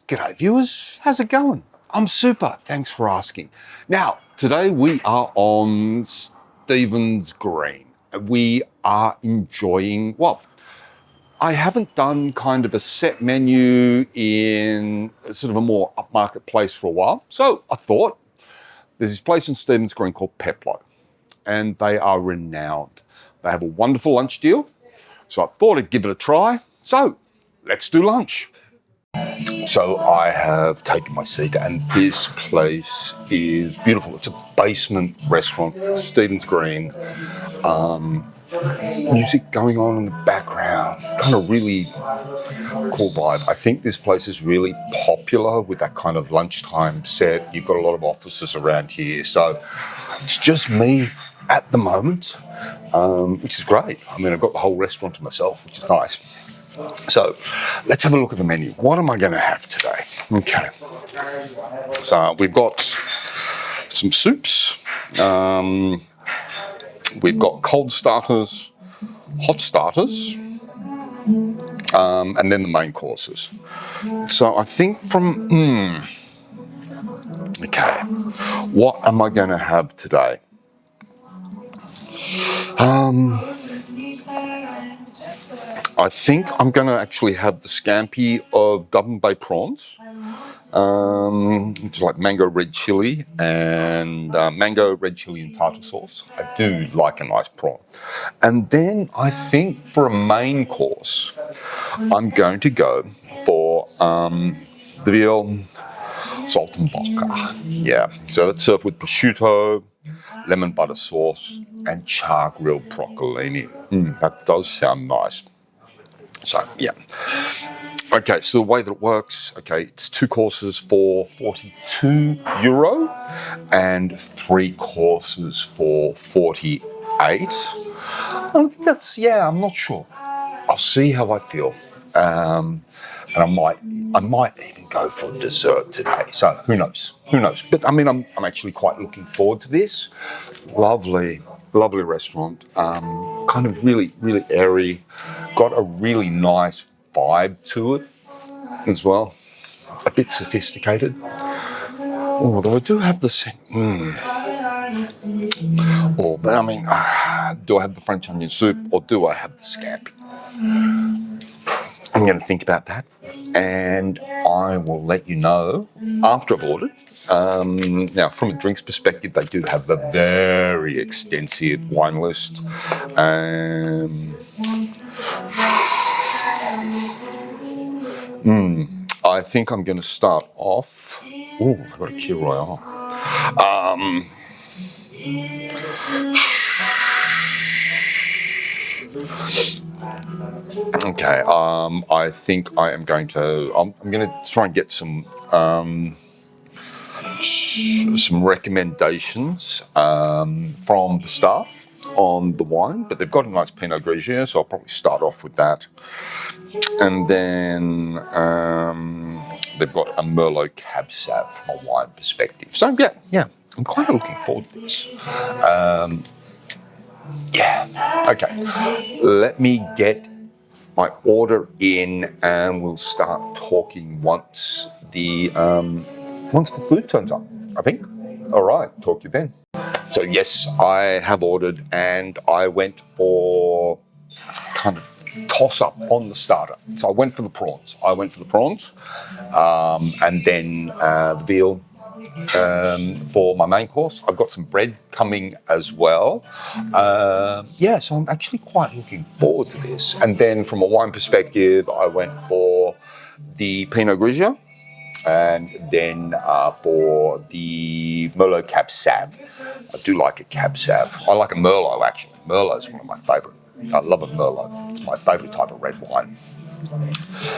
G'day viewers, how's it going? I'm super, thanks for asking. Now, today we are on Stephen's Green. We are enjoying, well, I haven't done kind of a set menu in sort of a more upmarket place for a while. So I thought there's this place in Stephen's Green called Peploe, and they are renowned. They have a wonderful lunch deal. So I thought I'd give it a try. So let's do lunch. So I have taken my seat, and this place is beautiful. It's a basement restaurant, Stephen's Green. Music going on in the background, kind of really cool vibe. I think this place is really popular with that kind of lunchtime set. You've got a lot of offices around here, so it's just me at the moment, which is great. I mean, I've got the whole restaurant to myself, which is nice. So let's have a look at the menu. What am I going to have today? Okay. So we've got some soups. We've got cold starters, hot starters, and then the main courses. So I think okay, what am I going to have today? I think I'm going to actually have the scampi of Dublin Bay prawns, which is like mango red chili and mango red chili and tartar sauce. I do like a nice prawn. And then I think for a main course, I'm going to go for the veal salt and vodka. Yeah, so that's served with prosciutto, lemon butter sauce, and char grilled broccolini. That does sound nice. So, yeah. Okay, so the way that it works, okay, it's 2 courses for €42 and 3 courses for 48. I think that's, I'm not sure. I'll see how I feel. And I might even go for dessert today. So who knows? But I mean, I'm actually quite looking forward to this. Lovely restaurant. Kind of really airy. Got a really nice vibe to it as well. A bit sophisticated. Although I do have the but I mean, do I have the French onion soup or do I have the scampi? I'm going to think about that, and I will let you know after I've ordered. Now, from a drinks perspective, they do have a very extensive wine list. I think I'm going to start off. Oh, I've got a Key Royale. Okay, I think I am going to. I'm going to try and get some recommendations from the staff on the wine, but they've got a nice Pinot Grigio, so I'll probably start off with that. And then they've got a Merlot Cab Sav from a wine perspective. So yeah, I'm kind of looking forward to this. Okay. Let me get my order in, and we'll start talking once the food turns up, I think. All right, talk to you then. So yes, I have ordered, and I went for kind of toss-up on the starter. So I went for the prawns. And then the veal for my main course. I've got some bread coming as well. So I'm actually quite looking forward to this. And then from a wine perspective, I went for the Pinot Grigio, and then for the Merlot Cab Sav. I do like a Cab Sav. I like a Merlot, actually. Merlot is one of my favourite. I love a Merlot. It's my favourite type of red wine.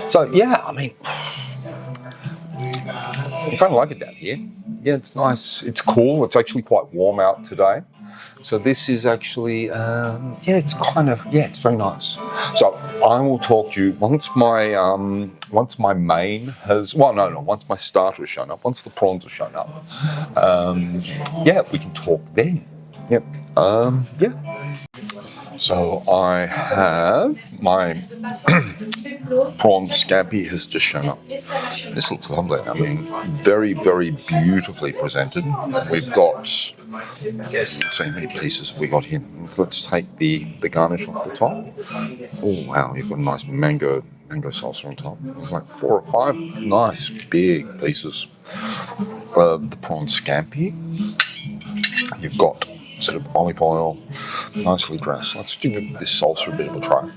So, yeah, I mean, I kind of like it down here. Yeah, it's nice. It's cool. It's actually quite warm out today. So this is actually, it's very nice. So I will talk to you once my starter has shown up, once the prawns have shown up. We can talk then. Yep. So I have my prawn scampi has just shown up. This looks lovely. I mean, very, very beautifully presented. We've got, let's see how many pieces have we got here. Let's take the garnish off the top. Oh wow, you've got a nice mango salsa on top. Like 4 or 5 nice big pieces of the prawn scampi. You've got sort of olive oil, nicely dressed. Let's give this salsa a bit of a try.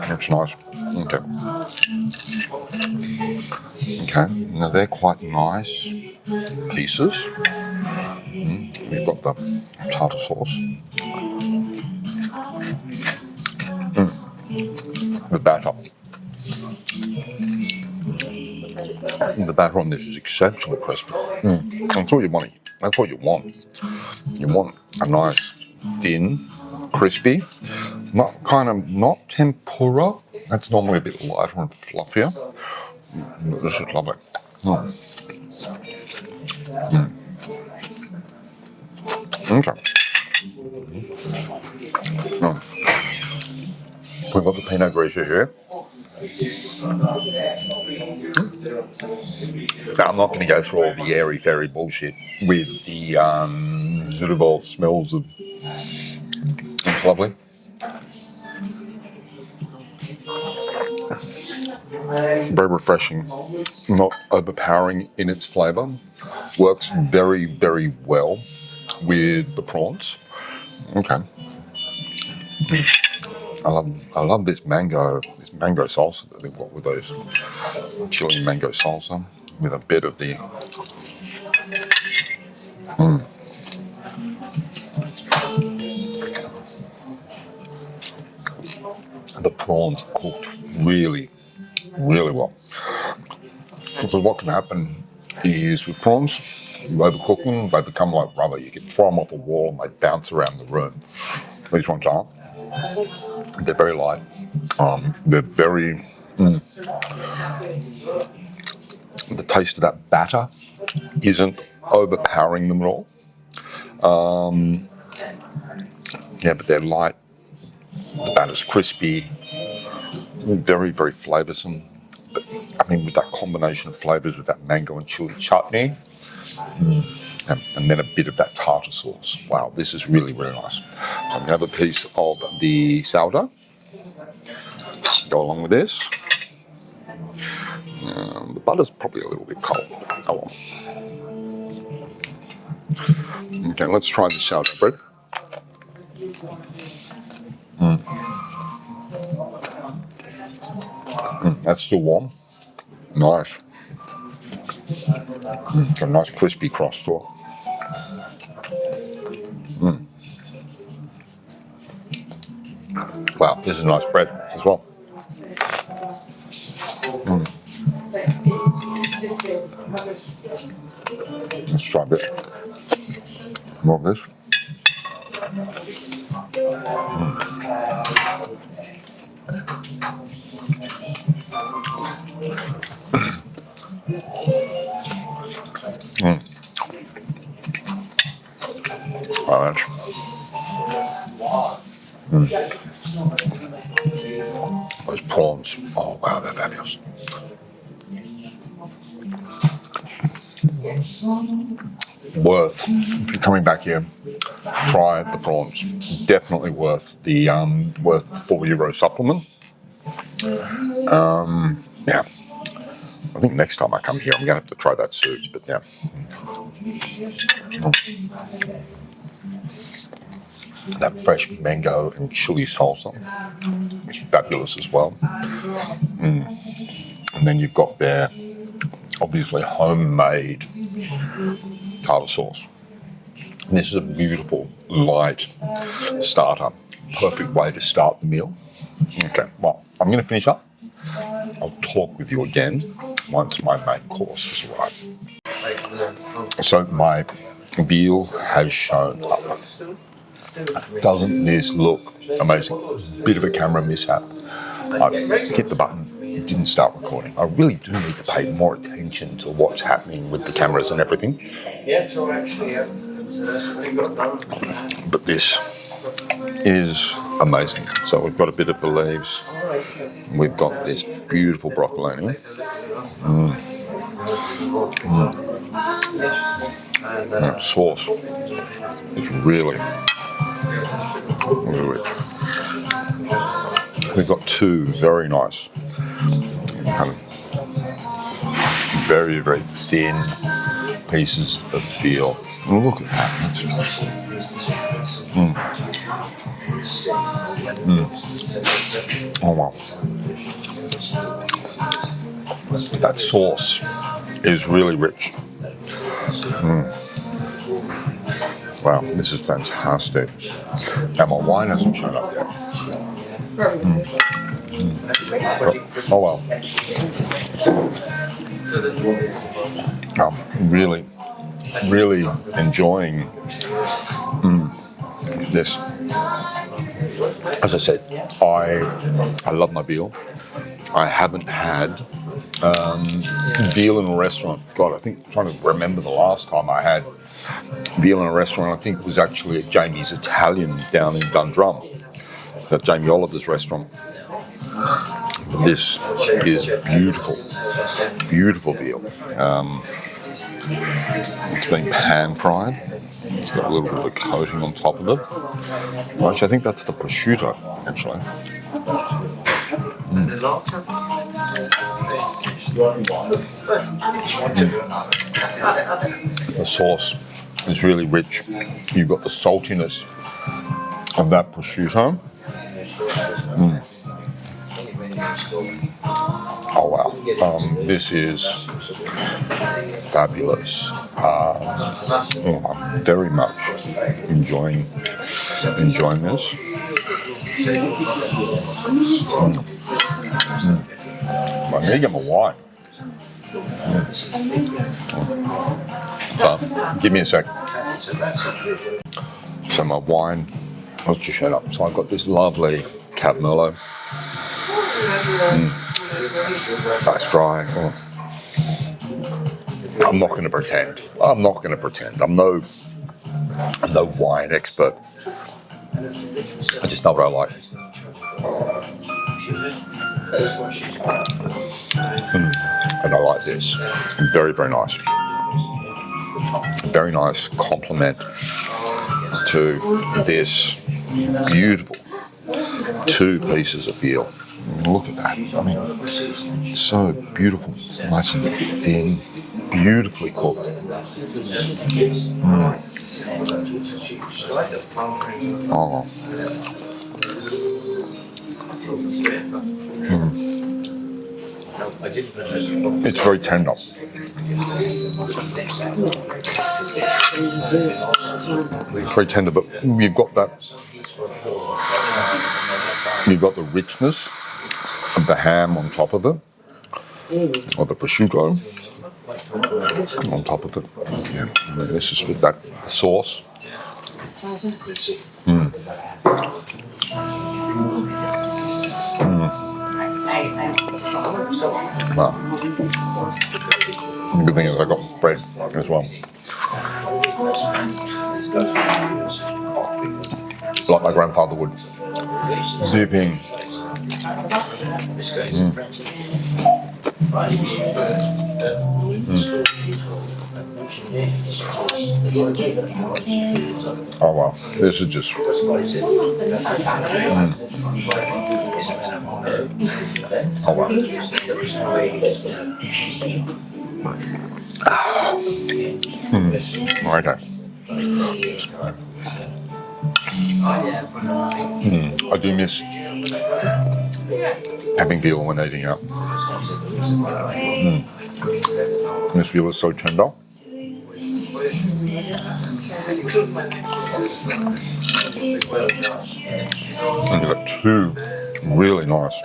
That's nice. Okay. Okay, now they're quite nice pieces. We've got the tartar sauce. The batter. The batter on this is exceptionally crispy. That's what you want. That's what you want. You want a nice, thin, crispy, not tempura. That's normally a bit lighter and fluffier. But this is lovely. Okay. We've got the Pinot Grigio here. Now, I'm not going to go through all the airy-fairy bullshit with the sort of all smells of. It's lovely. Very refreshing, not overpowering in its flavour. Works very, very well with the prawns. Okay. I love this mango salsa that they've got with those chili mango salsa with a bit of the the prawns cooked really, really well. Because what can happen is with prawns, you overcook them, they become like rubber. You can throw them off a wall and they bounce around the room. These ones aren't. They're very light. They're very. The taste of that batter isn't overpowering them at all. Yeah, but they're light. The batter's crispy. Very, very flavoursome. I mean, with that combination of flavours with that mango and chili chutney, and then a bit of that tartar sauce. Wow, this is really, really nice. So I'm going to have a piece of the sourdough. Go along with this. The butter's probably a little bit cold. Oh well. Okay, let's try the sourdough bread. That's still warm. Nice. Got a nice crispy crust to it. Wow, this is nice bread as well. Let's try a bit more of this. Orange. Those prawns. Oh wow, they're fabulous. Worth, if you're coming back here, try the prawns. Definitely worth the €4 supplement. Yeah, I think next time I come here, I'm gonna have to try that soup. But yeah, that fresh mango and chili salsa is fabulous as well. And then you've got their obviously homemade tartar sauce. And this is a beautiful, light starter. Perfect way to start the meal. Okay, well, I'm going to finish up. I'll talk with you again once my main course has arrived. So my veal has shown up. Doesn't this look amazing? Bit of a camera mishap. I hit the button. It didn't start recording. I really do need to pay more attention to what's happening with the cameras and everything. Yeah, so actually, But this is amazing. So we've got a bit of the leaves. We've got this beautiful broccolini. That sauce is really, really rich. We've got two very nice, kind of very, very thin pieces of veal. Oh, look at that. That's just, Oh, wow. That sauce is really rich. Wow, this is fantastic. And my wine hasn't shown up yet. Oh, wow. I'm really, really enjoying this. As I said, I love my veal. I haven't had veal in a restaurant. God, I think I'm trying to remember the last time I had veal in a restaurant. I think it was actually at Jamie's Italian down in Dundrum. It's at Jamie Oliver's restaurant. This is beautiful, beautiful veal. It's been pan fried. It's got a little bit of a coating on top of it. Which I think that's the prosciutto, actually. The sauce is really rich. You've got the saltiness of that prosciutto. Oh wow, this is fabulous. I'm very much enjoying this. I need to get my wine. So, give me a sec. So my wine, let's just shut up. So I've got this lovely Cab Merlot. Nice dry. Oh. I'm not going to pretend. I'm I'm no wine expert. I just know what I like. And I like this. Very, very nice. Very nice compliment to this beautiful two pieces of veal. Look at that. I mean, it's so beautiful. It's nice and thin, beautifully cooked. Oh. It's very tender. It's very tender, but you've got the richness of the ham on top of it, or the prosciutto on top of it. Yeah, this is with that sauce. Wow. The good thing is I got bread as well. Like my grandfather would. Dipping. Oh wow, this is just oh wow. Okay. I do miss having veal when eating out. This veal is so tender. And you've got two really nice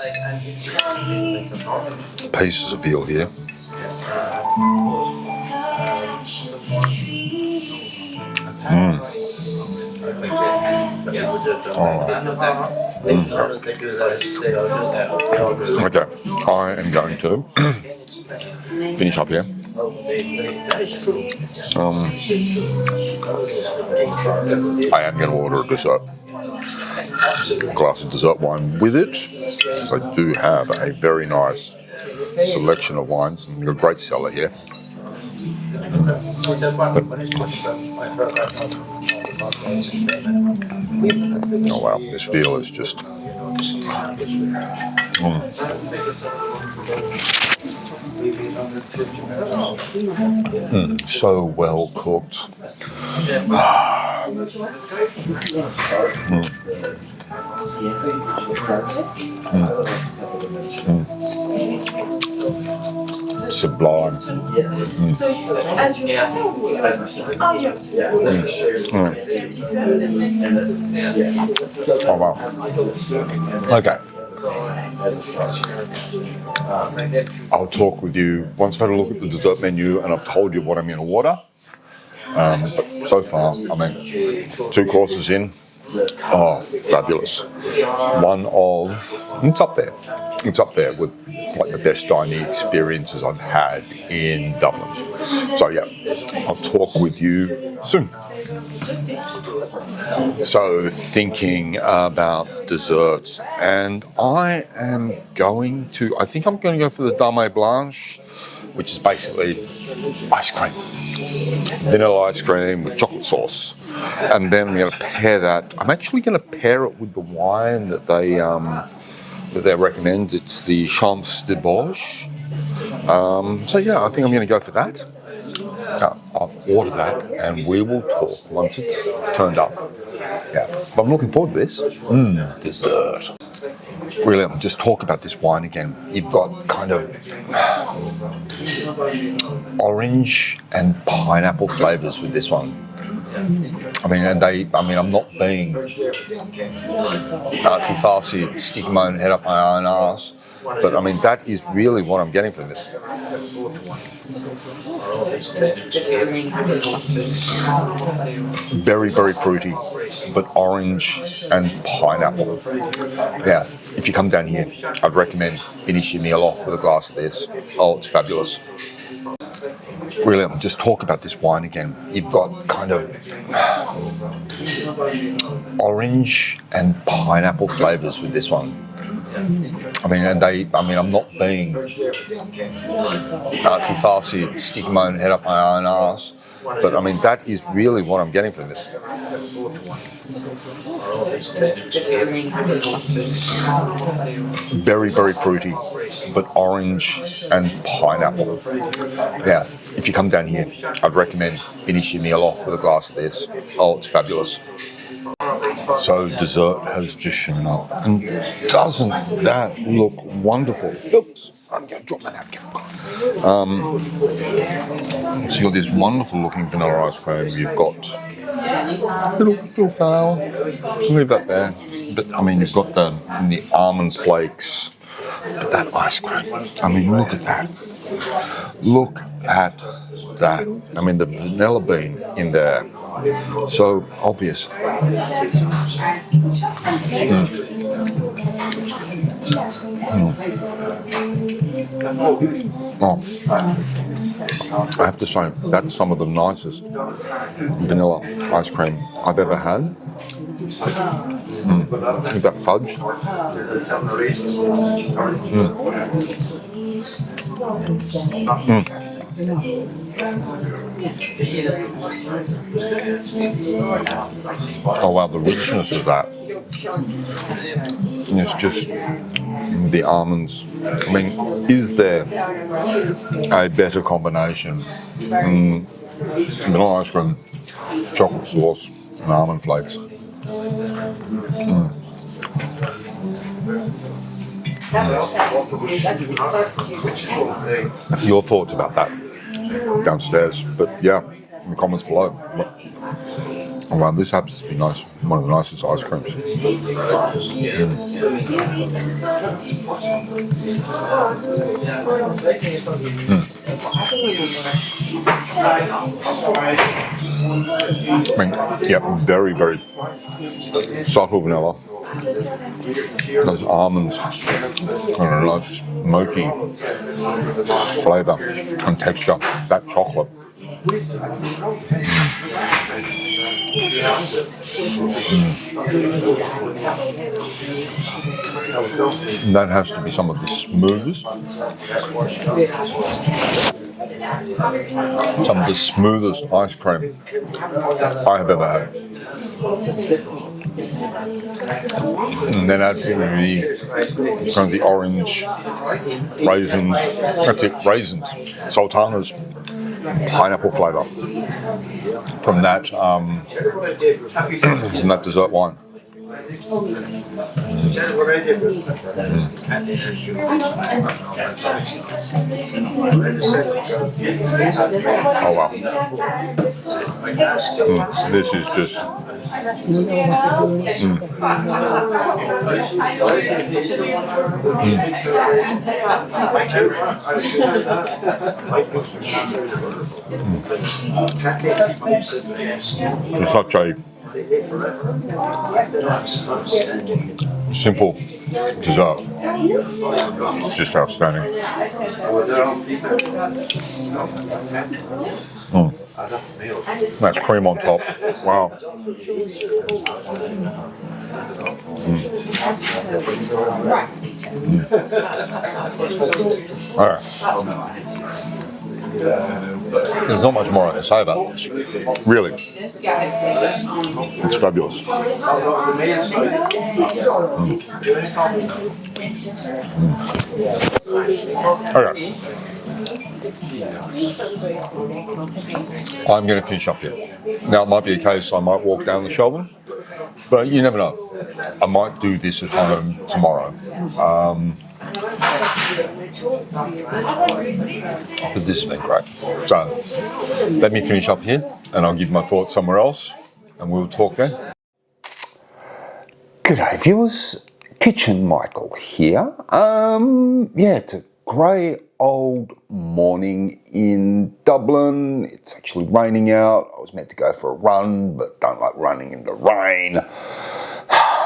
pieces of veal here. Okay, I am going to finish up here. I am going to order a dessert. A glass of dessert wine with it, because I do have a very nice selection of wines. I've got a great cellar here. Oh wow, this feel is just so well cooked. Sublime. Oh wow. Okay. I'll talk with you once I've had a look at the dessert menu and I've told you what I'm going to order. But so far, I mean, 2 courses in. Oh, fabulous. One of, it's up there. It's up there with like the best dining experiences I've had in Dublin. So yeah, I'll talk with you soon. So thinking about desserts, and I think I'm going to go for the Dame Blanche, which is basically ice cream. Vanilla ice cream with chocolate sauce. And then I'm going to pair that. I'm actually going to pair it with the wine that they recommend. It's the Champs de Bourges. So yeah, I think I'm going to go for that. I'll order that and we will talk once it's turned up. Yeah, but I'm looking forward to this. Dessert. Really, I'll just talk about this wine again. You've got kind of orange and pineapple flavors with this one. I'm not being artsy-fartsy and sticking my own head up my own arse, but I mean, that is really what I'm getting from this. Very, very fruity, but orange and pineapple. Yeah, if you come down here, I'd recommend finish your meal off with a glass of this. Oh, it's fabulous. Really, I'll just talk about this wine again. You've got kind of orange and pineapple flavors with this one. I'm not being artsy-fartsy and sticking my own head up my own arse, but I mean, that is really what I'm getting from this. Very, very fruity, but orange and pineapple. Yeah, if you come down here, I'd recommend finish your meal off with a glass of this. Oh, it's fabulous. So dessert has just shown up, and doesn't that look wonderful? Oops, I'm going to drop my napkin. So you've got this wonderful looking vanilla ice cream. You've got little foul. Leave that there. But I mean, you've got the almond flakes. But that ice cream. I mean, look at that. Look at that. I mean, the vanilla bean in there. So obvious. Oh, I have to say, that's some of the nicest vanilla ice cream I've ever had. With that fudge. Oh wow, the richness of that. It's just the almonds. I mean, is there a better combination? Vanilla ice cream, chocolate sauce, and almond flakes. Your thoughts about that downstairs, but yeah, in the comments below. Oh wow, this happens to be nice. One of the nicest ice creams. I mean, yeah, very, very subtle vanilla. Those almonds, I don't know, smoky flavour and texture. That chocolate. That has to be some of the smoothest ice cream I have ever had. And then add the kind of the orange raisins, that's it, raisins, sultanas, pineapple flavour from that from that dessert wine. Oh wow. This is just it's such a simple dessert. It's just outstanding. That's cream on top. Wow. All right. There's not much more I can say about this. Really. It's fabulous. Okay. I'm going to finish up here. Now, it might be a case I might walk down the Shelbourne, but you never know. I might do this at home tomorrow. But this has been great. So, let me finish up here, and I'll give my thoughts somewhere else, and we'll talk then. G'day viewers, Kitchen Michael here. It's a grey old morning in Dublin. It's actually raining out. I was meant to go for a run, but don't like running in the rain.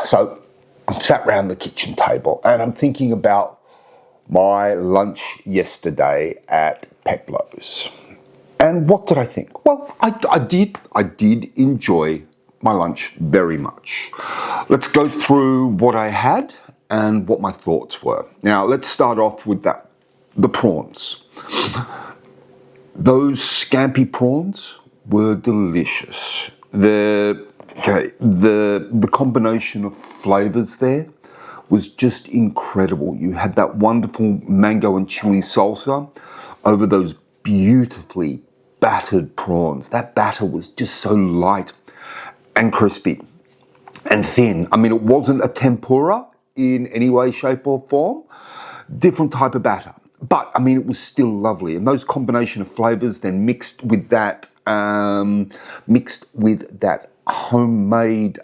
So I'm sat round the kitchen table and I'm thinking about my lunch yesterday at Peploe's. And what did I think? Well, I did enjoy my lunch very much. Let's go through what I had and what my thoughts were. Now, let's start off with the prawns. Those scampi prawns were delicious. The combination of flavours there was just incredible. You had that wonderful mango and chili salsa over those beautifully battered prawns. That batter was just so light and crispy and thin. I mean, it wasn't a tempura in any way, shape or form. Different type of batter. But, I mean, it was still lovely. And those combination of flavours then mixed with that homemade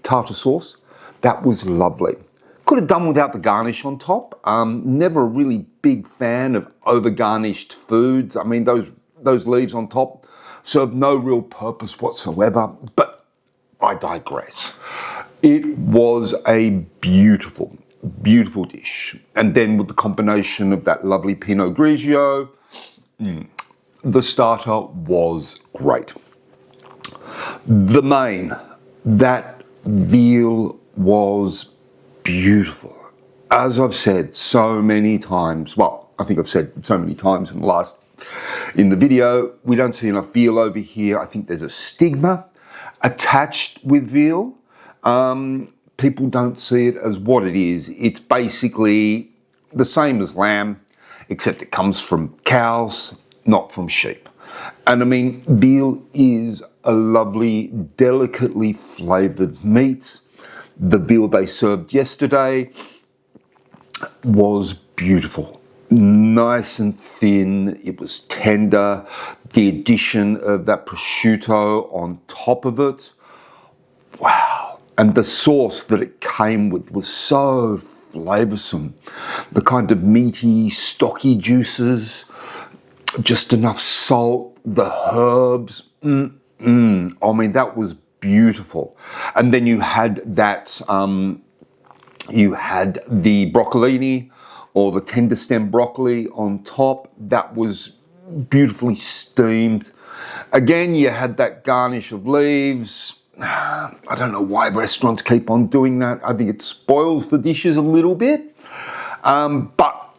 tartar sauce, that was lovely. Could have done without the garnish on top. Never a really big fan of over-garnished foods. I mean, those leaves on top serve no real purpose whatsoever. But I digress. It was a beautiful dish. And then with the combination of that lovely Pinot Grigio, the starter was great. The main, that veal was beautiful. As I've said so many times, well, I think I've said so many times in the video, we don't see enough veal over here. I think there's a stigma attached with veal. People don't see it as what it is. It's basically the same as lamb, except it comes from cows, not from sheep. And I mean, veal is a lovely, delicately flavoured meat. The veal they served yesterday was beautiful. Nice and thin, it was tender. The addition of that prosciutto on top of it, wow. And the sauce that it came with was so flavoursome. The kind of meaty, stocky juices, just enough salt, the herbs. I mean, that was beautiful. And then you had that You had the broccolini or the tender stem broccoli on top. That was beautifully steamed. Again, you had that garnish of leaves. I don't know why restaurants keep on doing that. I think it spoils the dishes a little bit. But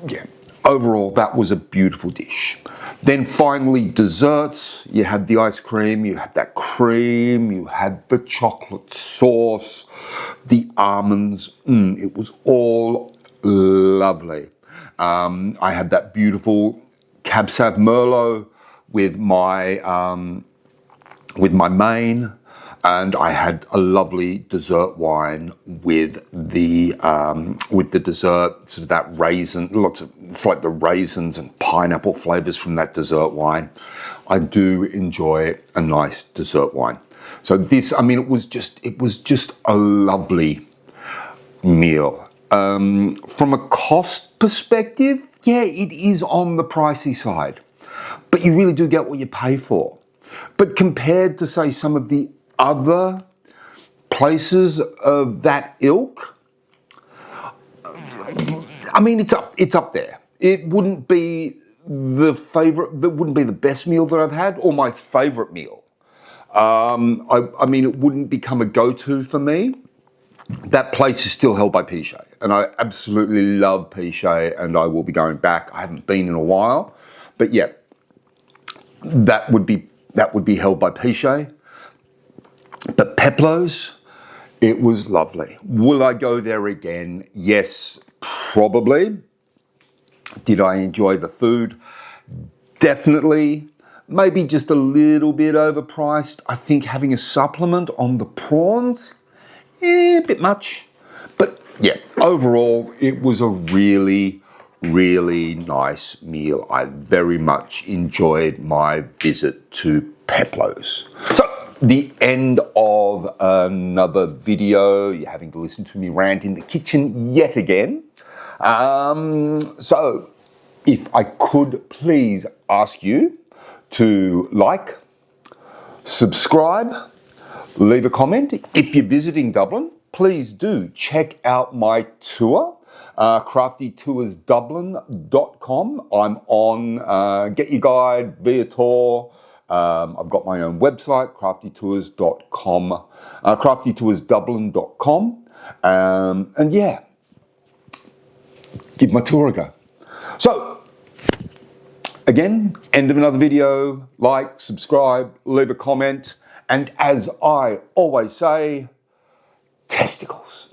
yeah, overall, that was a beautiful dish. Then finally, desserts. You had the ice cream, you had that cream, you had the chocolate sauce, the almonds. It was all lovely. I had that beautiful Cab Sav Merlot with my main, and I had a lovely dessert wine with the dessert, sort of that raisin, it's like the raisins and pineapple flavors from that dessert wine. I do enjoy a nice dessert wine. So this, I mean, it was just a lovely meal. From a cost perspective, yeah, it is on the pricey side, but you really do get what you pay for. But compared to, say, some of the other places of that ilk, I mean, it's up there. It wouldn't be the favorite, that wouldn't be the best meal that I've had or my favorite meal. I mean, it wouldn't become a go-to for me. That place is still held by Peploe, and I absolutely love Peploe, and I will be going back. I haven't been in a while, but yeah, that would be held by Peploe. But Peploe's, it was lovely. Will I go there again? Yes, probably. Did I enjoy the food? Definitely. Maybe just a little bit overpriced. I think having a supplement on the prawns, a bit much. But yeah, overall, it was a really, really nice meal. I very much enjoyed my visit to Peploe's. So, the end of another video. You're having to listen to me rant in the kitchen yet again. So, if I could please ask you to like, subscribe, leave a comment. If you're visiting Dublin, please do check out my tour, craftytoursdublin.com. I'm on Get Your Guide, Viator. I've got my own website, craftytoursdublin.com. craftytoursdublin.com. And yeah, give my tour a go. So, again, end of another video. Like, subscribe, leave a comment. And as I always say, testicles.